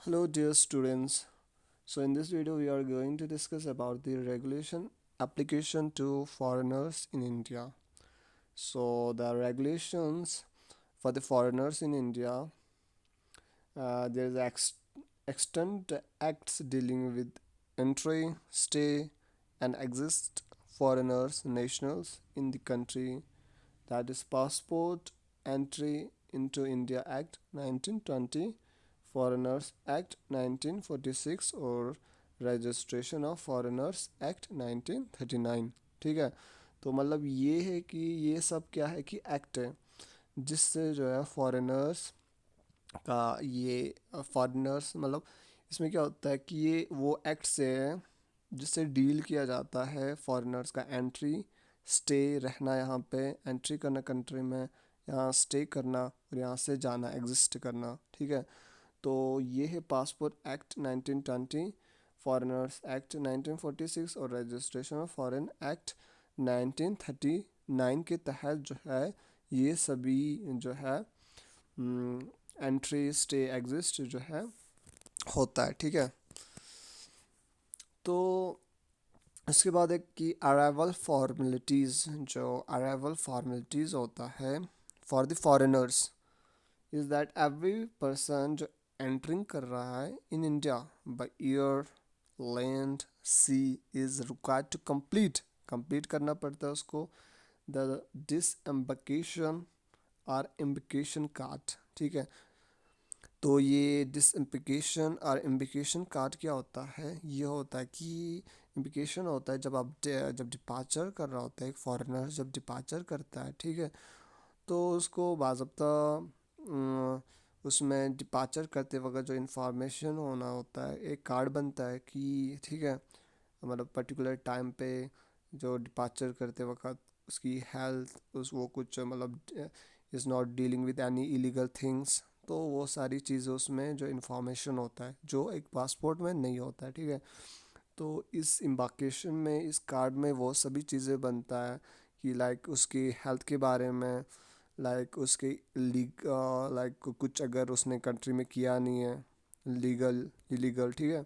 Hello dear students. So in this video we are going to discuss about the regulation application to foreigners in India. So the regulations for the foreigners in India, there is extant acts dealing with entry, stay and exist foreigners nationals in the country, that is Passport Entry into India Act 1920, Foreigners Act 1946 और registration of foreigners act 1939। ठीक है, तो मतलब ये है कि ये सब क्या है कि एक्ट है जिससे जो है फॉरेनर्स का ये फॉरेनर्स मतलब इसमें क्या होता है कि ये वो एक्ट से है जिससे डील किया जाता है फॉरेनर्स का एंट्री स्टे रहना यहाँ पे एंट्री करना कंट्री में, यहाँ स्टे करना और यहाँ से जाना एग्जिस्ट करना। ठीक है, तो ये है पासपोर्ट एक्ट 1920, फॉरेनर्स एक्ट 1946 और रजिस्ट्रेशन ऑफ फॉरेन एक्ट 1939 के तहत जो है ये सभी जो है एंट्री स्टे एग्जिस्ट जो है होता है। ठीक है, तो इसके बाद एक कि अराइवल फॉर्मेलिटीज़, जो अराइवल फॉर्मेलिटीज़ होता है for the foreigners is that every person जो एंटरिंग कर रहा है in India by air land sea is required to complete करना पड़ता है उसको द डिसएम्बकेशन और एम्बिकेशन कार्ड। ठीक है, तो ये डिसएम्बिकेशन और एम्बिकेशन कार्ड क्या होता है, ये होता है कि एम्बिकेशन होता है जब आप जब डिपार्चर कर रहा होता है, एक फॉरेनर जब डिपार्चर करता है, ठीक है, तो उसको बाज़ाब्ता उसमें डिपार्चर करते वक्त जो इन्फॉर्मेशन होना होता है एक कार्ड बनता है कि ठीक है, मतलब पर्टिकुलर टाइम पे जो डिपार्चर करते वक्त उसकी हेल्थ उस वो कुछ मतलब is not dealing with any illegal things, तो वो सारी चीज़ें उसमें जो इन्फॉर्मेशन होता है जो एक पासपोर्ट में नहीं होता है। ठीक है, तो इस इम्बाकेशन में इस कार्ड में वो सभी चीज़ें बनता है कि लाइक उसकी हेल्थ के बारे में, लाइक उसके लाइक कुछ अगर उसने कंट्री में किया नहीं है लीगल इलीगल, ठीक है,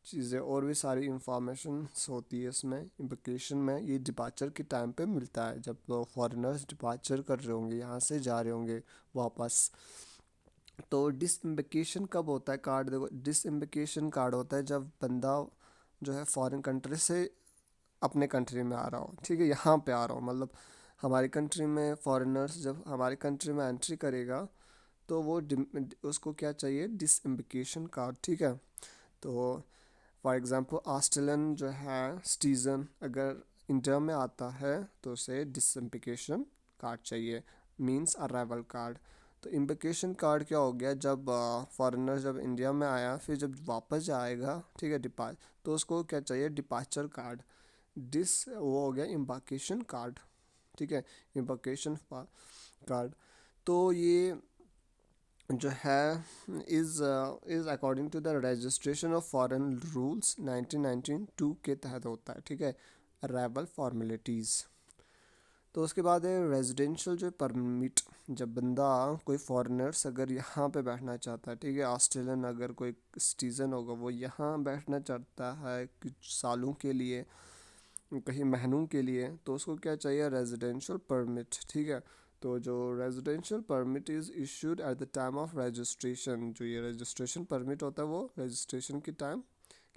चीज़ें और भी सारी इंफॉर्मेशन होती है इसमें इम्प्लिकेशन में। ये डिपार्चर के टाइम पे मिलता है जब वो फॉरेनर्स डिपार्चर कर रहे होंगे, यहाँ से जा रहे होंगे वापस। तो डिसएम्बिकेशन कब होता है कार्ड, देखो डिसएम्बिकेशन कार्ड होता है जब बंदा जो है फॉरेन कंट्री से अपने कंट्री में आ रहा हो, ठीक है, यहाँ पे आ रहा हो, मतलब हमारी कंट्री में फॉरेनर्स जब हमारी कंट्री में एंट्री करेगा तो वो उसको क्या चाहिए, डिसएम्बिकेशन कार्ड। ठीक है, तो फॉर एग्ज़ाम्पल ऑस्ट्रेलियन जो है सिटीज़न अगर इंडिया में आता है तो उसे डिसएम्बिकेशन कार्ड चाहिए, मींस अराइवल कार्ड। तो इम्बिकेशन कार्ड क्या हो गया, जब फॉरेनर जब इंडिया में आया फिर जब वापस जाएगा, ठीक है, डिपार्ट, तो उसको क्या चाहिए, डिपार्चर कार्ड, डिस वो हो गया इम्बाकेशन कार्ड। ठीक है, इम्बाकेशन कार्ड। तो ये जो है is according to the registration of foreign rules 1992 के तहत होता है। ठीक है, अराइवल फॉर्मेलिटीज़। तो उसके बाद है रेजिडेंशियल जो परमिट, जब बंदा कोई फॉरेनर्स अगर यहाँ पे बैठना चाहता है, ठीक है, ऑस्ट्रेलियन अगर कोई सिटीज़न होगा वो यहाँ बैठना चाहता है कुछ सालों के लिए, कहीं महीनों के लिए, तो उसको क्या चाहिए, रेजिडेंशियल परमिट। ठीक है, तो जो residential permit is issued at the time of registration, जो ये रजिस्ट्रेशन परमिट होता है वो रजिस्ट्रेशन के टाइम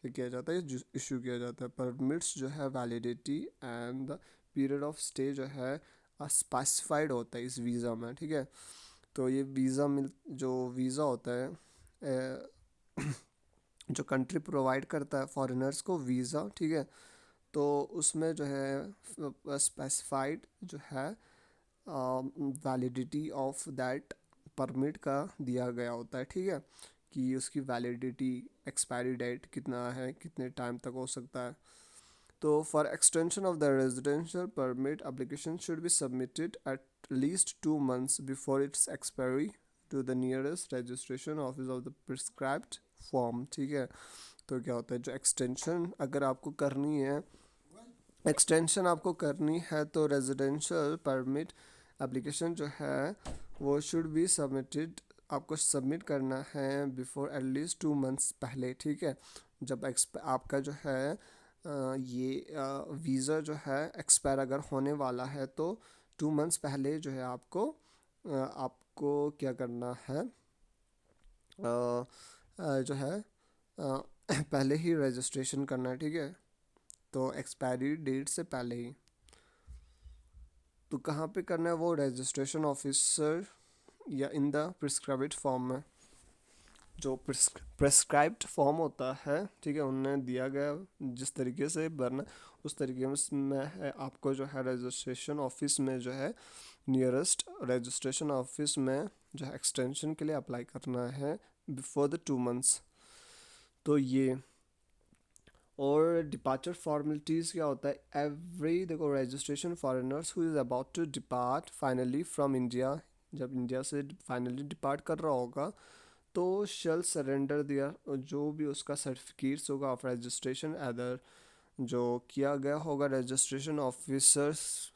क्या किया जाता है, इशू किया जाता है। परमिट्स जो है validity and the period of stay जो है स्पेसिफाइड होता है इस वीज़ा में। ठीक है, तो ये वीज़ा जो वीज़ा होता है जो कंट्री प्रोवाइड करता है फॉरेनर्स को वीज़ा, ठीक है, तो उसमें जो है स्पेसिफाइड जो है वैलिडिटी ऑफ दैट परमिट का दिया गया होता है। ठीक है, कि उसकी वैलिडिटी एक्सपायरी डेट कितना है, कितने टाइम तक हो सकता है। तो for extension of the residential permit application should be submitted at least 2 months before its expiry to the nearest registration office of the prescribed form. ठीक है, तो क्या होता है, जो एक्सटेंशन अगर आपको करनी है, एक्सटेंशन आपको करनी है तो रेजिडेंशियल परमिट एप्लीकेशन जो है वो शुड बी सबमिटेड आपको सबमिट करना है बिफोर एटलीस्ट 2 मंथ्स पहले, ठीक है। जब आपका जो है ये वीज़ा जो है एक्सपायर अगर होने वाला है तो 2 मंथ्स पहले जो है आपको क्या करना है, जो है पहले ही रजिस्ट्रेशन करना है, ठीक है। तो एक्सपायरी डेट से पहले ही। तो कहाँ पे करना है वो, रजिस्ट्रेशन ऑफिसर या इन द प्रिस्क्राइब्ड फॉर्म में। जो प्रेस्क्राइब्ड फॉर्म होता है, ठीक है, उन्हें दिया गया जिस तरीके से भरना उस तरीके में है। आपको जो है रजिस्ट्रेशन ऑफिस में जो है नियरेस्ट रजिस्ट्रेशन ऑफिस में जो है एक्सटेंशन के लिए अप्लाई करना है बिफोर द 2 मंथ्स। तो ये और डिपार्चर फॉर्मेलिटीज़ क्या होता है, एवरी देखो registration foreigners who is about to depart finally from India, जब इंडिया से फाइनली डिपार्ट कर रहा होगा तो शल सरेंडर दिया जो भी उसका सर्टिफिकेट्स होगा ऑफ रजिस्ट्रेशन अदर जो किया गया होगा रजिस्ट्रेशन ऑफिसर्स,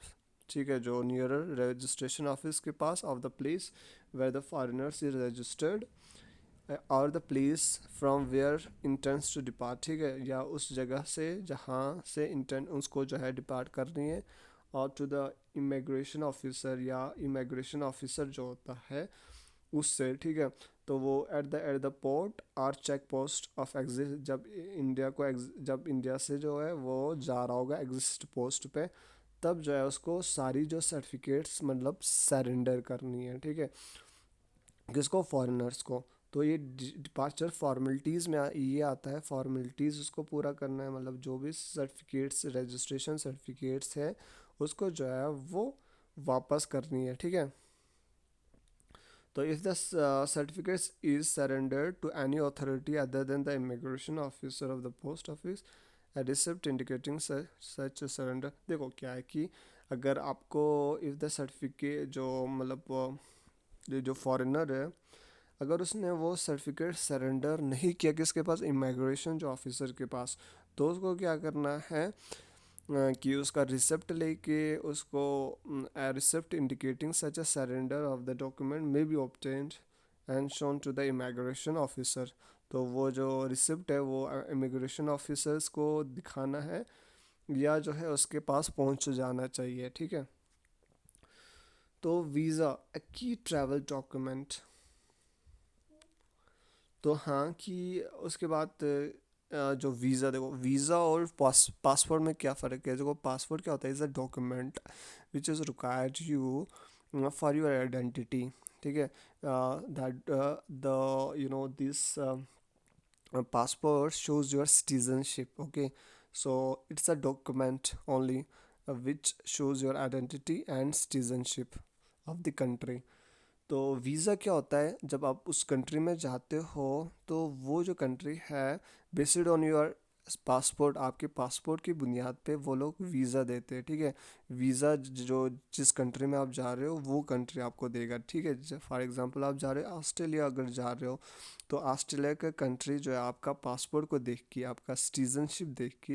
ठीक है, जो नियरर रजिस्ट्रेशन ऑफिस के पास of the place where the foreigners is registered और the place from where intends to depart, ठीक है, या उस जगह से जहाँ से इंटेंट उसको जो है डिपार्ट करनी है, और टू द इमिग्रेशन ऑफिसर या इमिग्रेशन ऑफिसर जो होता है उससे, ठीक है। तो वो एट द पोर्ट और चेक पोस्ट ऑफ एग्जिट, जब इंडिया से जो है वो जा रहा होगा एग्जिट पोस्ट पे, तब जो है उसको सारी जो सर्टिफिकेट्स मतलब सरेंडर करनी है, ठीक है, किसको, फॉरेनर्स को। तो ये डिपार्चर फॉर्मेलिटीज़ में ये आता है, फॉर्मेलिटीज़ उसको पूरा करना है, मतलब जो भी सर्टिफिकेट्स रजिस्ट्रेशन सर्टिफिकेट्स है उसको जो है वो वापस करनी है, ठीक है। तो if the certificates is surrendered to any authority other than the immigration officer of the post office, a receipt indicating such a surrender। देखो क्या है कि अगर आपको इफ़ द सर्टिफिकेट जो मतलब जो फॉरेनर है, अगर उसने वो सर्टिफिकेट सरेंडर नहीं किया किसके पास, इमिग्रेशन जो ऑफिसर के पास, तो उसको क्या करना है कि उसका रिसिप्ट लेके उसको receipt indicating such a surrender of the document may be obtained and shown to the immigration officer. तो वो जो रिसिप्ट है वो इमिग्रेशन ऑफिसर्स को दिखाना है या जो है उसके पास पहुंच जाना चाहिए, ठीक है। तो वीज़ा अ की ट्रैवल डॉक्यूमेंट। तो हाँ कि उसके बाद जो वीज़ा, देखो वीज़ा और पासपोर्ट में क्या फ़र्क है। देखो पासपोर्ट क्या होता है, is a document which is required you for your identity, ठीक है। That the you know this passport shows your citizenship, okay, so it's a document only which shows your identity and citizenship of the country। तो visa क्या होता है, जब आप उस country में जाते हो तो वो जो कंट्री है बेस्ड ऑन योर पासपोर्ट, आपके पासपोर्ट की बुनियाद पे वो लोग वीज़ा देते हैं, ठीक है। वीज़ा जो जिस कंट्री में आप जा रहे हो वो कंट्री आपको देगा, ठीक है। फॉर एग्जांपल आप जा रहे हो ऑस्ट्रेलिया, अगर जा रहे हो तो ऑस्ट्रेलिया का कंट्री जो है आपका पासपोर्ट को देख के, आपका सिटीजनशिप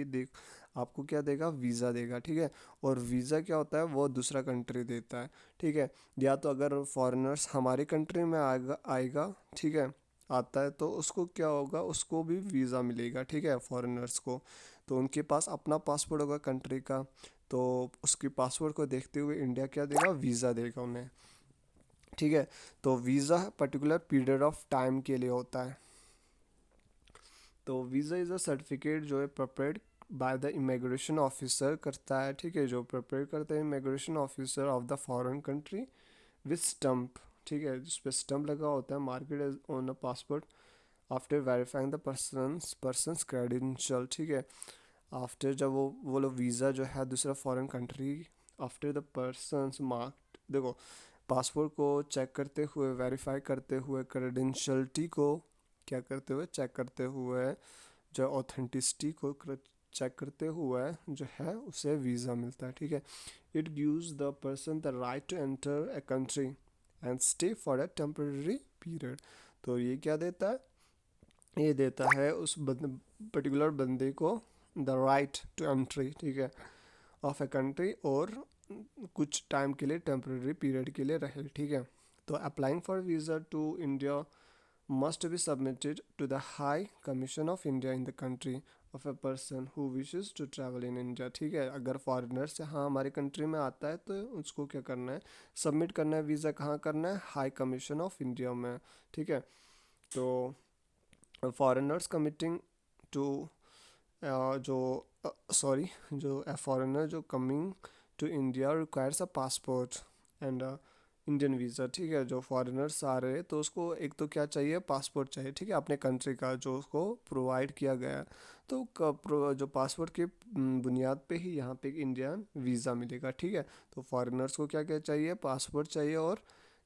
देख आपको क्या देगा, वीज़ा देगा, ठीक है। और वीज़ा क्या होता है, वो दूसरा कंट्री देता है, ठीक है। या तो अगर फॉरेनर्स हमारे कंट्री में आएगा, ठीक है, आता है तो उसको क्या होगा, उसको भी वीज़ा मिलेगा, ठीक है, फॉरेनर्स को। तो उनके पास अपना पासपोर्ट होगा कंट्री का, तो उसके पासपोर्ट को देखते हुए इंडिया क्या देगा, वीज़ा देगा उन्हें, ठीक है। तो visa particular period of time के लिए होता है। तो वीज़ा इज़ अ सर्टिफिकेट जो है prepared by the immigration officer करता है, ठीक है, जो प्रिपेयर करता है immigration officer of the foreign country with stump, ठीक है, जिस पे स्टम्प लगा होता है, market on a passport after verifying the persons credential, ठीक है। आफ्टर जब वो लोग वीज़ा जो है दूसरा foreign country, after the persons mark, देखो पासपोर्ट को चेक करते हुए, वेरीफाई करते हुए, क्रेडेंशियलिटी को क्या करते हुए, चेक करते हुए, जो ऑथेंटिसिटी को चेक करते हुए जो है उसे वीज़ा मिलता है, ठीक है। It gives the person the right to enter a country and stay for a temporary period. तो ये क्या देता है, ये देता है उस पर्टिकुलर बंदे को द राइट टू एंट्री, ठीक है, ऑफ ए कंट्री, और कुछ टाइम के लिए टेम्पररी पीरियड के लिए रहे, ठीक है। तो applying for visa to India must be submitted to the High Commission of India in the country of a person who wishes to travel in India। ठीक है, अगर फॉरेनर से हाँ हमारी कंट्री में आता है तो उसको क्या करना है, सबमिट करना है वीज़ा। कहाँ करना है, हाई कमीशन ऑफ इंडिया में। ठीक है, तो फॉरेनर्स कमिटिंग टू जो सॉरी जो फॉरेनर जो coming to India requires a passport and Indian visa. ठीक है, जो फॉरेनर्स आ रहे हैं तो उसको एक तो क्या चाहिए, पासपोर्ट चाहिए। ठीक है, अपने कंट्री का जो उसको प्रोवाइड किया गया है। तो जो पासपोर्ट के बुनियाद पे ही यहाँ पे एक इंडियन वीज़ा मिलेगा। ठीक है, तो फॉरेनर्स को क्या क्या चाहिए, पासपोर्ट चाहिए और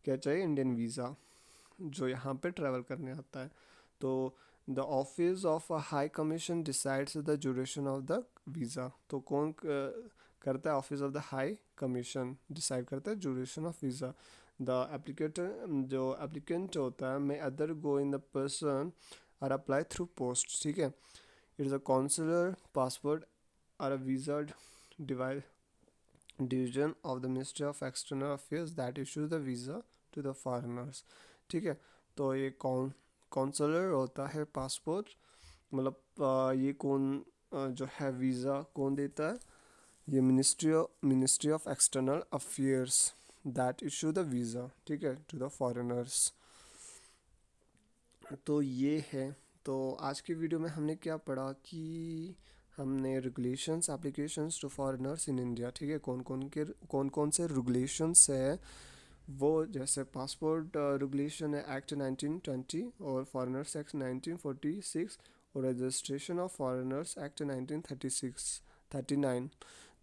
क्या चाहिए, इंडियन वीज़ा, जो यहाँ पे ट्रैवल करने आता है। तो the office of a high commission decides the duration of the visa. तो कौन करता है, office of the high commission decide करता है duration of visa. The applicant जो एप्लीकेंट होता है may either go in the person और अप्लाई थ्रू पोस्ट। ठीक है, it is a consular passport और a visa division of the ministry of external affairs that issues the visa to the foreigners. ठीक है, तो ये कॉन्सुलर होता है पासपोर्ट, मतलब ये कौन जो है वीज़ा कौन देता है, ये ministry of external affairs that issue the visa. ठीक है, टू द फॉरेनर्स। तो ये है, तो आज की वीडियो में हमने क्या पढ़ा कि हमने regulations applications to foreigners in India. ठीक है, कौन कौन से रेगुलेशंस है वो, जैसे पासपोर्ट रेगुलेशन है एक्ट 1920 और फॉरेनर्स एक्ट 1946 और रजिस्ट्रेशन ऑफ फॉरेनर्स एक्ट 1939।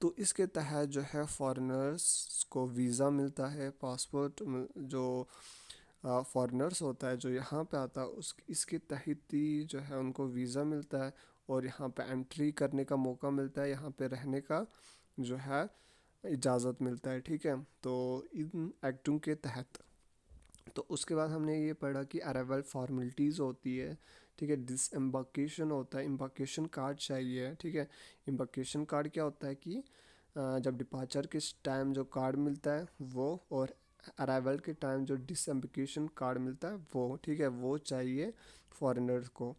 तो इसके तहत जो है फॉरेनर्स को वीज़ा मिलता है, पासपोर्ट जो फॉरेनर्स होता है जो यहाँ पे आता है उस इसके तहत ही जो है उनको वीज़ा मिलता है और यहाँ पे एंट्री करने का मौका मिलता है, यहाँ पे रहने का जो है इजाज़त मिलता है। ठीक है, तो इन एक्टों के तहत। तो उसके बाद हमने ये पढ़ा कि अराइवल फॉर्मेलिटीज़ होती है। ठीक है, डिसएम्बार्केशन होता है, एम्बार्केशन कार्ड चाहिए। ठीक है, एम्बार्केशन कार्ड क्या होता है कि जब डिपार्चर के टाइम जो कार्ड मिलता है वो, और अराइवल के टाइम जो डिसएम्बार्केशन कार्ड मिलता है वो। ठीक है, वो चाहिए फॉरेनर्स को।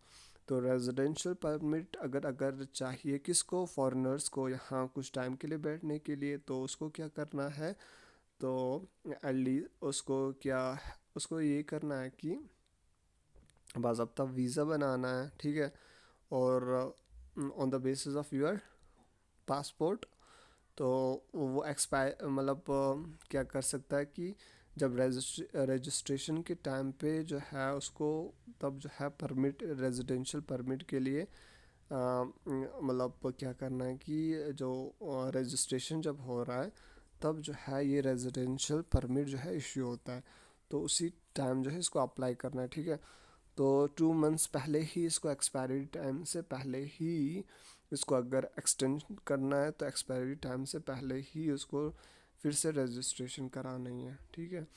तो रेजिडेंशियल परमिट अगर चाहिए किसको, फॉरेनर्स को, यहाँ कुछ टाइम के लिए बैठने के लिए, तो उसको क्या करना है, तो एटली उसको ये करना है कि बाज़ाब्ता वीज़ा बनाना है। ठीक है, और on the basis of your passport, तो वो एक्सपायर मतलब क्या कर सकता है कि जब रजिस्ट्रेशन के टाइम पे जो है उसको, तब जो है परमिट, रेजिडेंशियल परमिट के लिए मतलब क्या करना है कि जो रजिस्ट्रेशन जब हो रहा है तब जो है ये रेजिडेंशियल परमिट जो है इश्यू होता है, तो उसी टाइम जो है इसको अप्लाई करना है। ठीक है, तो 2 मंथ्स पहले ही इसको, एक्सपायरी टाइम से पहले ही इसको अगर एक्सटेंड करना है तो एक्सपायरी टाइम से पहले ही उसको फिर से रजिस्ट्रेशन करानी है। ठीक है,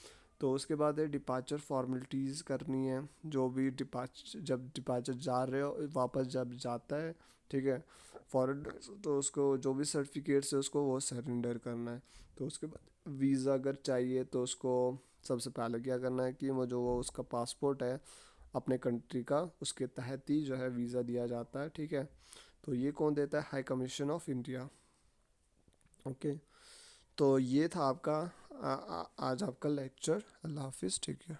तो उसके बाद है डिपार्चर फॉर्मेलिटीज़ करनी है, जो भी जब डिपार्चर जा रहे हो वापस जब जाता है। ठीक है, फॉरेन, तो उसको जो भी सर्टिफिकेट्स है उसको वो सरेंडर करना है। तो उसके बाद वीज़ा अगर चाहिए तो उसको सबसे पहले क्या करना है कि वो जो वो उसका पासपोर्ट है अपने कंट्री का, उसके तहत ही जो है वीज़ा दिया जाता है। ठीक है, तो ये कौन देता है, high commission of India. Okay, तो ये था आपका आज आपका लेक्चर। अल्लाह हाफिज़, टेक केयर।